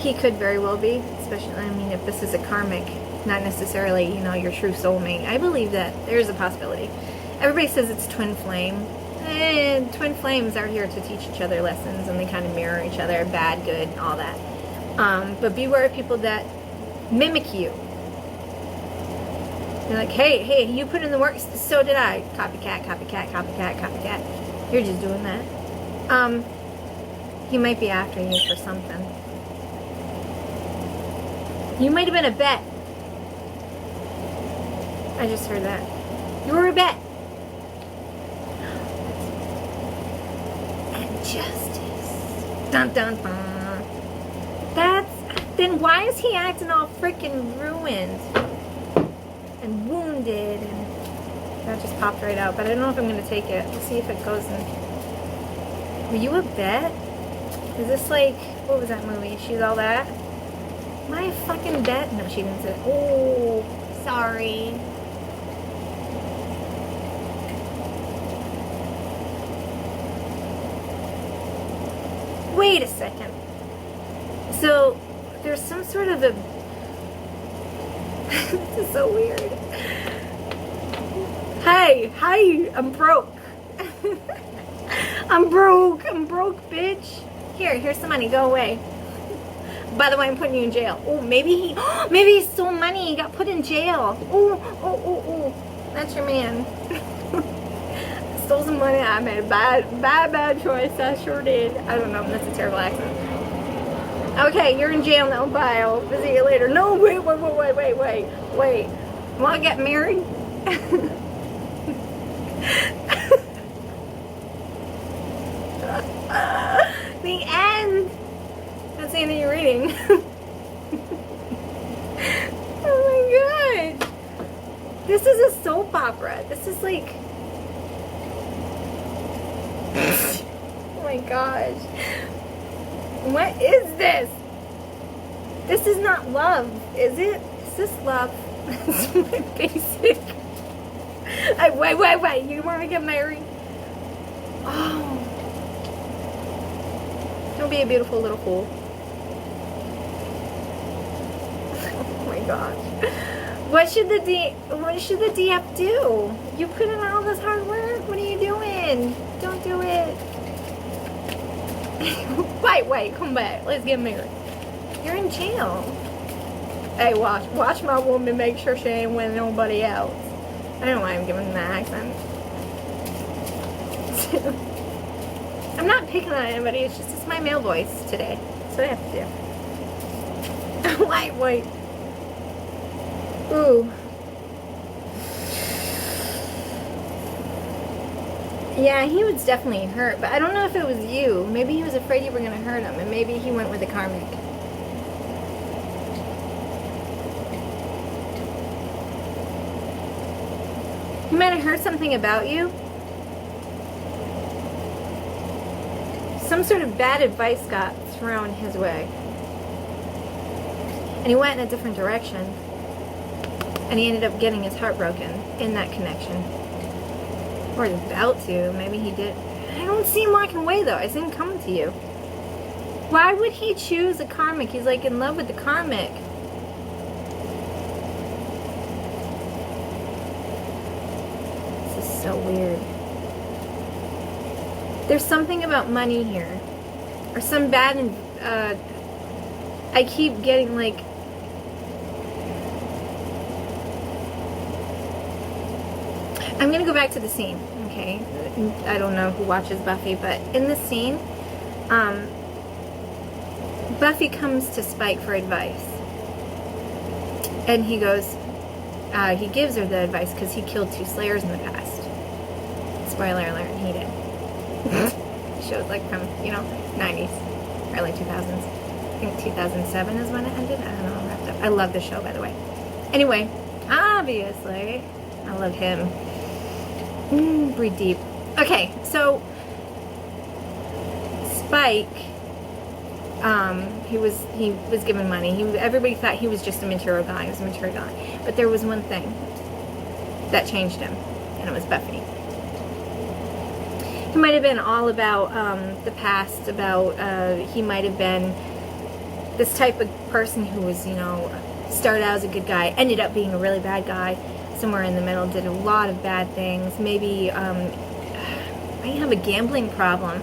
He could very well be, especially, I mean, if this is a karmic, not necessarily, you know, your true soulmate. I believe that there's a possibility. Everybody says it's twin flame. And twin flames are here to teach each other lessons, and they kind of mirror each other, bad, good, all that. But beware of people that mimic you. They're like, hey, you put in the work, so did I. Copycat, copycat, copycat, copycat. You're just doing that. He might be after you for something. You might have been a bet. I just heard that. You were a bet. And justice. Dun dun dun. Then why is he acting all freaking ruined? And wounded, and that just popped right out. But I don't know if I'm going to take it. Let's see if it goes in. Were you a bet? Is this like, what was that movie? She's All That? Am I a fucking bet? No, she didn't say it. Oh, sorry. Wait a second. So, there's some sort of a... This is so weird. Hey, I'm broke. I'm broke, bitch. Here's some money, go away. By the way, I'm putting you in jail. Oh, maybe he stole money, he got put in jail. Oh, that's your man. Stole some money, I made a bad choice, I sure did. I don't know, that's a terrible accent. Okay, you're in jail now, bye, I'll visit you later. No, wait. Wanna get married? The end! That's the end of your reading. Oh my god! This is a soap opera. This is like... Oh my gosh. What is this? This is not love, is it? Is this love? That's my basic. Wait. You want to get married? Oh. Don't be a beautiful little fool. Oh my gosh. What should the DF do? You put in all this hard work. What are you doing? Don't do it. Wait, come back. Let's get married. You're in jail. Hey, watch my woman, make sure she ain't with nobody else. I don't know why I'm giving that accent. I'm not picking on anybody, it's my male voice today. That's what I have to do. Wait. Ooh. Yeah, he was definitely hurt, but I don't know if it was you. Maybe he was afraid you were going to hurt him, and maybe he went with the karmic. He might have heard something about you. Some sort of bad advice got thrown his way. And he went in a different direction. And he ended up getting his heart broken in that connection. Or he's about to. Maybe he did. I don't see him walking away though. I see him coming to you. Why would he choose a karmic? He's like in love with the karmic. This is so weird. There's something about money here. Or some bad... I keep getting like... I'm going to go back to the scene, okay? I don't know who watches Buffy, but in the scene, Buffy comes to Spike for advice. And he goes, he gives her the advice because he killed 2 Slayers in the past. Spoiler alert, he did. Shows like from, 90s, early 2000s. I think 2007 is when it ended. I don't know, I'm wrapped up. I love the show, by the way. Anyway, obviously, I love him. Breathe deep. Okay, so Spike, he was given money. Everybody thought he was just a material guy. He was a material guy. But there was one thing that changed him, and it was Buffy. He might have been all about the past, about he might have been this type of person who was, you know, started out as a good guy, ended up being a really bad guy, somewhere in the middle, did a lot of bad things, maybe might have a gambling problem.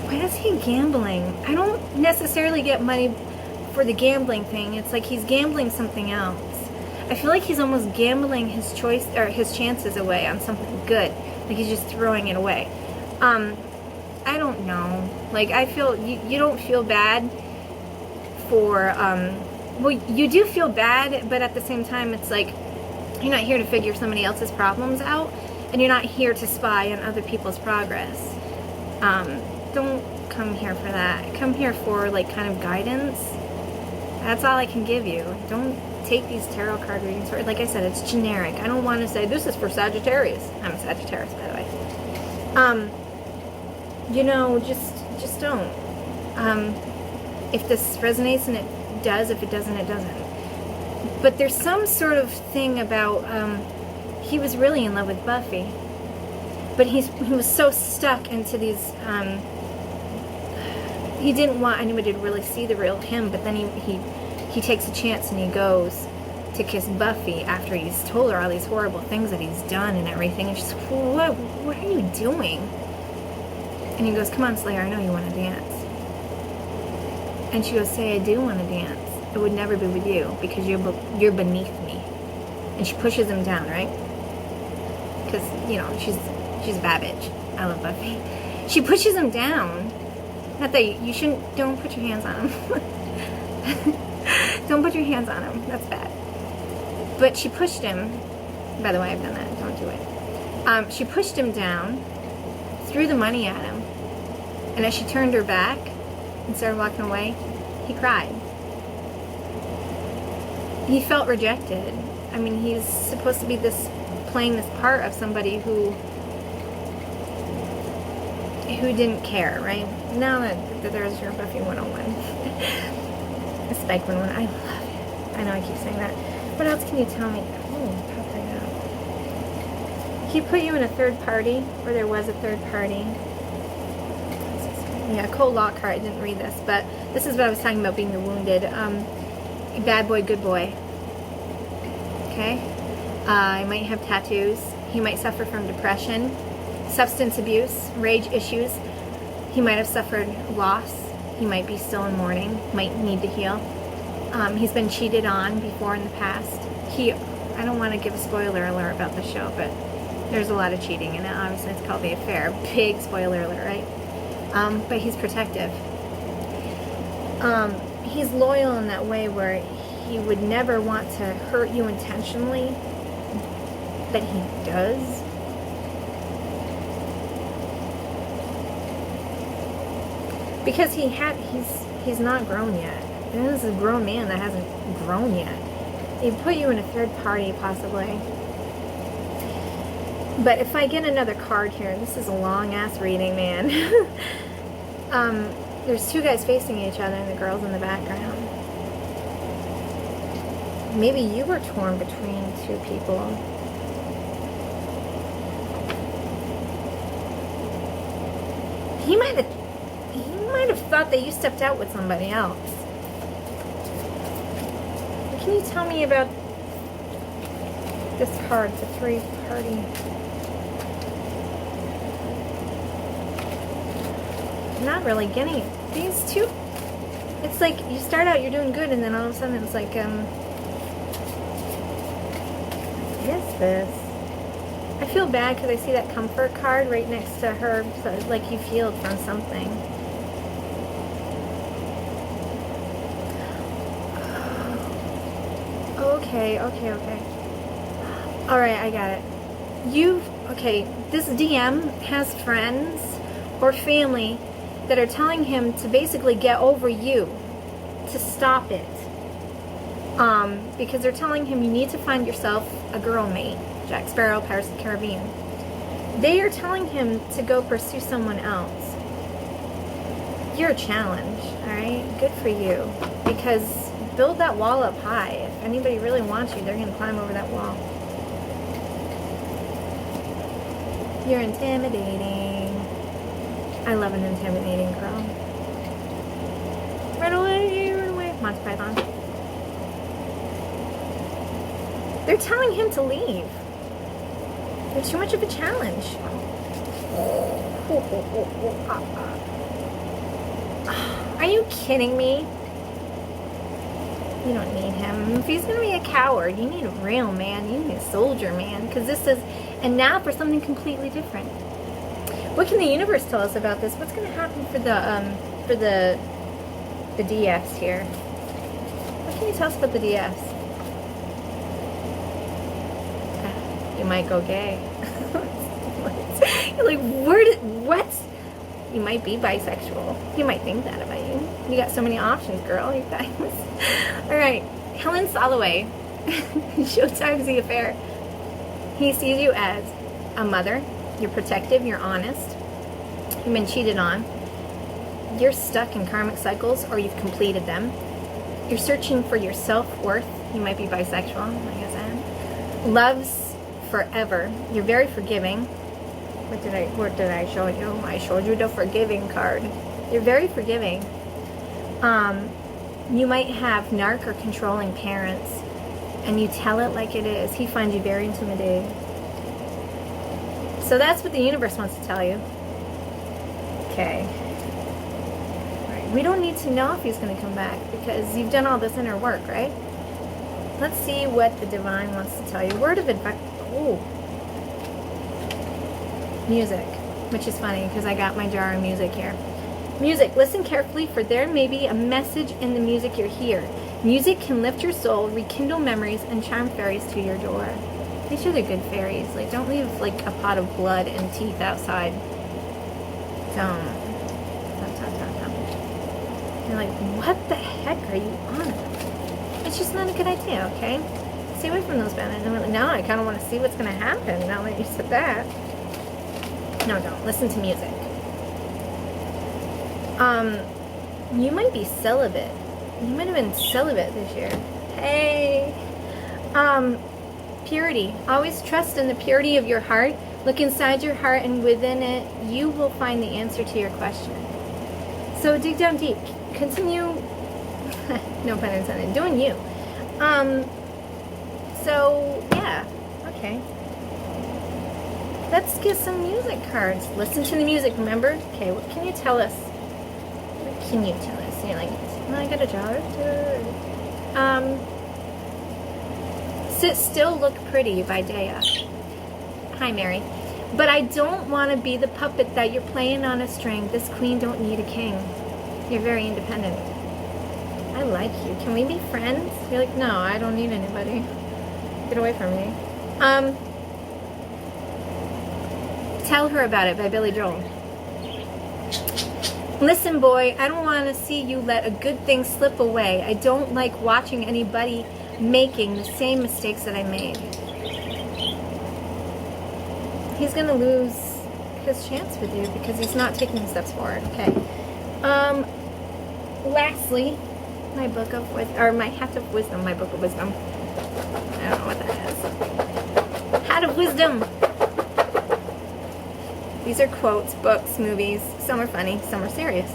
Why is he gambling? I don't necessarily get money for the gambling thing. It's like he's gambling something else. I feel like he's almost gambling his choice or his chances away on something good. Like he's just throwing it away. I don't know. Like I feel you don't feel bad for well, you do feel bad, but at the same time it's like you're not here to figure somebody else's problems out, and you're not here to spy on other people's progress. Don't come here for that. Come here for like kind of guidance. That's all I can give you. Don't take these tarot card readings for, like I said, it's generic. I don't want to say this is for Sagittarius. I'm a Sagittarius, by the way. You know, just don't. If this resonates, and it does. If it doesn't, it doesn't. But there's some sort of thing about he was really in love with Buffy, but he was so stuck into these. He didn't want anybody to really see the real him, but then he takes a chance and he goes to kiss Buffy after he's told her all these horrible things that he's done and everything, and she's like, what are you doing? And he goes, come on, Slayer, I know you want to dance. And she goes, say I do want to dance. It would never be with you because you're beneath me. And she pushes him down, right? Because, you know, she's a bad bitch. I love Buffy. She pushes him down. Not that you shouldn't, don't put your hands on him. Don't put your hands on him. That's bad. But she pushed him. By the way, I've done that. Don't do it. She pushed him down, threw the money at him, and as she turned her back and started walking away, he cried. He felt rejected. I mean, he's supposed to be playing this part of somebody who didn't care, right? Now that there's your Buffy 101. Spike 101. I love it. I know I keep saying that. What else can you tell me? Oh, pop right out. He put you in a third party, or there was a third party. Yeah, Cole Lockhart, I didn't read this, but this is what I was talking about, being the wounded. Bad boy, good boy. Okay? He might have tattoos. He might suffer from depression, substance abuse, rage issues. He might have suffered loss. He might be still in mourning, might need to heal. He's been cheated on before in the past. I don't want to give a spoiler alert about the show, but there's a lot of cheating in it. Obviously, it's called The Affair. Big spoiler alert, right? But he's protective. He's loyal in that way where he would never want to hurt you intentionally, but he does. Because he's not grown yet. This is a grown man that hasn't grown yet. He put you in a third party, possibly. But if I get another card here, this is a long-ass reading, man. There's two guys facing each other and the girl's in the background. Maybe you were torn between two people. He might have thought that you stepped out with somebody else. What can you tell me about this card, the three party? I'm not really getting it. These two, it's like you start out, you're doing good, and then all of a sudden it's like, what is this? I feel bad because I see that comfort card right next to her, so it's like you healed from something. Okay. Alright, I got it. Okay, this DM has friends or family that are telling him to basically get over you, to stop it. Because they're telling him you need to find yourself a girl mate. Jack Sparrow, Pirates of the Caribbean. They are telling him to go pursue someone else. You're a challenge, alright? Good for you. Because build that wall up high. If anybody really wants you, they're going to climb over that wall. You're intimidating. I love an intimidating girl. Run away, run away. Monty Python. They're telling him to leave. They're too much of a challenge. Are you kidding me? You don't need him. If he's gonna be a coward, you need a real man. You need a soldier man. Because this is, and now for something completely different. What can the universe tell us about this? What's gonna happen for the DS here? What can you tell us about the DS? You might go gay. You're like, what? You might be bisexual. You might think that about you. You got so many options, girl. You guys. All right, Helen Soloway. Showtime's The Affair. He sees you as a mother. You're protective. You're honest. You've been cheated on. You're stuck in karmic cycles, or you've completed them. You're searching for your self-worth. You might be bisexual, like I said. Loves forever. You're very forgiving. What did I show you? I showed you the forgiving card. You're very forgiving. You might have narc or controlling parents, and you tell it like it is. He finds you very intimidating. So that's what the universe wants to tell you. Okay. Right. We don't need to know if he's going to come back because you've done all this inner work, right? Let's see what the divine wants to tell you. Word of advice. Ooh. Music, which is funny because I got my jar of music here. Music, listen carefully, for there may be a message in the music you hear. Music can lift your soul, rekindle memories, and charm fairies to your door. These are the good fairies. Like, don't leave like a pot of blood and teeth outside. Don't. You're like, what the heck are you on? It's just not a good idea, okay? Stay away from those banners. I'm like, no, I kind of want to see what's going to happen now that you said that. No, don't. Listen to music. You might be celibate. You might have been celibate this year. Hey. Purity. Always trust in the purity of your heart. Look inside your heart, and within it, you will find the answer to your question. So dig down deep. Continue, no pun intended, doing you. So, yeah. Okay. Let's get some music cards. Listen to the music, remember? Okay, what can you tell us? What can you tell us? You're like, I got a jar. Sit Still, Look Pretty by Daya. Hi, Mary. But I don't want to be the puppet that you're playing on a string. This queen don't need a king. You're very independent. I like you. Can we be friends? You're like, no, I don't need anybody. Get away from me. Tell Her About It by Billy Joel. Listen, boy, I don't want to see you let a good thing slip away. I don't like watching anybody making the same mistakes that I made. He's going to lose his chance with you because he's not taking steps forward. Okay. Lastly, my book of wisdom, or my hat of wisdom, my book of wisdom. I don't know what that is. Hat of wisdom. These are quotes, books, movies. Some are funny, some are serious.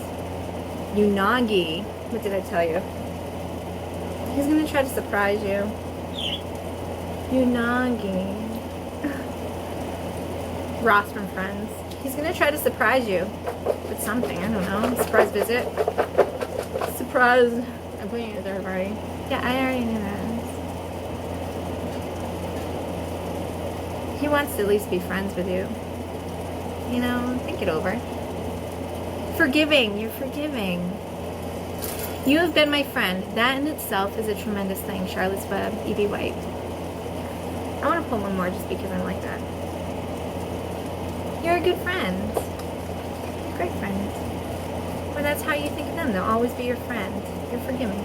Unagi. What did I tell you? He's going to try to surprise you. Unagi. Ross from Friends. He's going to try to surprise you with something. I don't know. Surprise visit. Surprise. I'm putting it there already. Yeah, I already knew that. He wants to at least be friends with you. You know, think it over. Forgiving. You're forgiving. You have been my friend. That in itself is a tremendous thing. Charlotte's Web, E.B. White. I want to pull one more just because I'm like that. You're a good friend. Great friend. Well, that's how you think of them. They'll always be your friend. You're forgiving.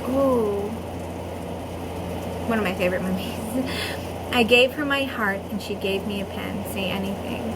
Ooh. One of my favorite movies. I gave her my heart and she gave me a pen. Say anything.